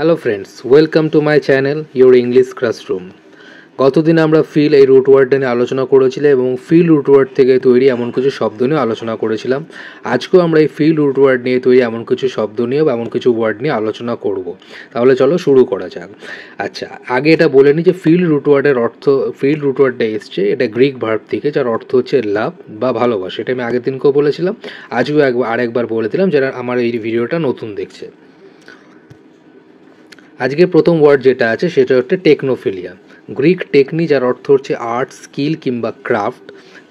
Hello friends, welcome to my channel your English classroom. গতদিন আমরা feel এই root ওয়ার্ডটা নিয়ে আলোচনা করেছিলাম এবং ফিল রুট ওয়ার্ড থেকে তৈরি এমন কিছু শব্দ নিয়ে আলোচনা করেছিলাম। আজকেও আমরা এই ফিল রুট ওয়ার্ড নিয়ে তৈরি এমন কিছু শব্দ নিয়ে বা এমন কিছু ওয়ার্ড নিয়ে আলোচনা করব। তাহলে চলো শুরু করা যাক। আচ্ছা, আগে এটা বলে নিই যে ফিল রুট ওয়ার্ডের অর্থ, ফিল রুট ওয়ার্ডটা এসছে এটা গ্রিক ভার্ব থেকে, যার অর্থ হচ্ছে লাভ বা ভালোবাসা। এটা আমি আগের দিনকেও বলেছিলাম, আজকেও আরেকবার বলে দিলাম যারা আমার এই ভিডিওটা নতুন দেখছে। আজকে প্রথম ওয়ার্ড যেটা আছে সেটা হচ্ছে টেকনোফিলিয়া। গ্রিক টেকনি, যার অর্থ হচ্ছে আর্ট, স্কিল কিংবা ক্রাফট,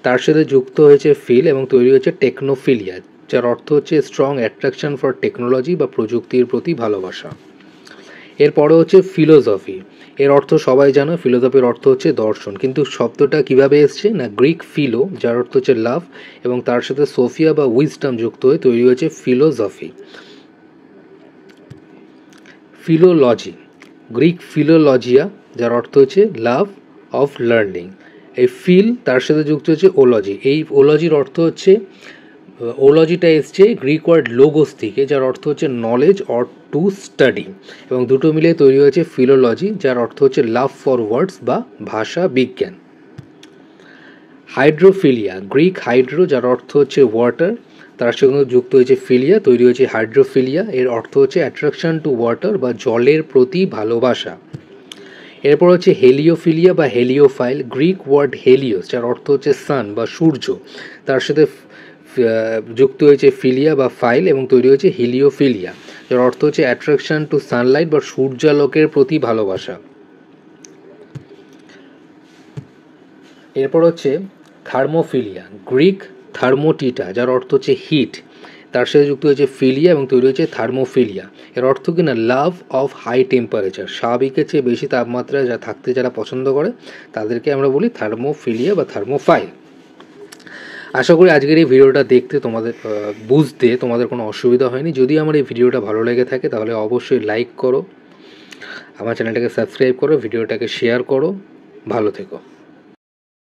তার সাথে যুক্ত হয়েছে ফিল এবং তৈরি হয়েছে টেকনোফিলিয়া, যার অর্থ হচ্ছে স্ট্রং অ্যাট্রাকশন ফর টেকনোলজি বা প্রযুক্তির প্রতি ভালোবাসা। এরপরে হচ্ছে ফিলোসফি। এর অর্থ সবাই জানো, ফিলোসফির অর্থ হচ্ছে দর্শন, কিন্তু শব্দটা কিভাবে এসছে না, গ্রিক ফিলো যার অর্থ হচ্ছে লাভ এবং তার সাথে সোফিয়া বা উইজডম যুক্ত হয়ে তৈরি হয়েছে ফিলোসফি। ফিলোলজি, গ্রিক ফিলোলজিয়া যার অর্থ হচ্ছে লাভ অফ লার্নিং। এই ফিল তার সাথে যুক্ত হচ্ছে ওলজি। এই ওলজির অর্থ হচ্ছে, ওলজিটা এসছে গ্রিক ওয়ার্ড লোগোস থেকে, যার অর্থ হচ্ছে নলেজ অর টু স্টাডি, এবং দুটো মিলে তৈরি হয়েছে ফিলোলজি যার অর্থ হচ্ছে লাভ ফর ওয়ার্ডস বা ভাষা বিজ্ঞান। হাইড্রোফিলিয়া, গ্রিক হাইড্রো যার অর্থ হচ্ছে ওয়াটার, তার সঙ্গে যুক্ত হয়েছে ফিলিয়া, তৈরি হয়েছে হাইড্রোফিলিয়া। এর অর্থ হচ্ছে অ্যাট্রাকশন টু ওয়াটার বা জলের প্রতি ভালোবাসা। এরপর হচ্ছে হেলিওফিলিয়া বা হেলিওফাইল, গ্রিক ওয়ার্ড হেলিওস যার অর্থ হচ্ছে সান বা সূর্য, তার সাথে যুক্ত হয়েছে ফিলিয়া বা ফাইল এবং তৈরি হয়েছে হিলিওফিলিয়া, যার অর্থ হচ্ছে অ্যাট্রাকশন টু সানলাইট বা সূর্যালোকের প্রতি ভালোবাসা। এরপর হচ্ছে থার্মোফিলিয়া, গ্রিক থার্মোটিটা যার অর্থ হচ্ছে হিট, তার সাথে যুক্ত হয়েছে ফিলিয়া এবং তৈরি হয়েছে থার্মোফিলিয়া। এর অর্থ কি না, লাভ অফ হাই টেম্পারেচার, স্বাভাবিকের চেয়ে বেশি তাপমাত্রায় থাকতে যারা পছন্দ করে তাদেরকে আমরা বলি থার্মোফিলিয়া বা থার্মোফাইল। আশা করি আজকের এই ভিডিওটা দেখতে তোমাদের বুঝতে তোমাদের কোনো অসুবিধা হয়নি। যদি আমার এই ভিডিওটা ভালো লেগে থাকে তাহলে অবশ্যই লাইক করো, আমার চ্যানেলটাকে সাবস্ক্রাইব করো, ভিডিওটাকে শেয়ার করো। ভালো থেকো।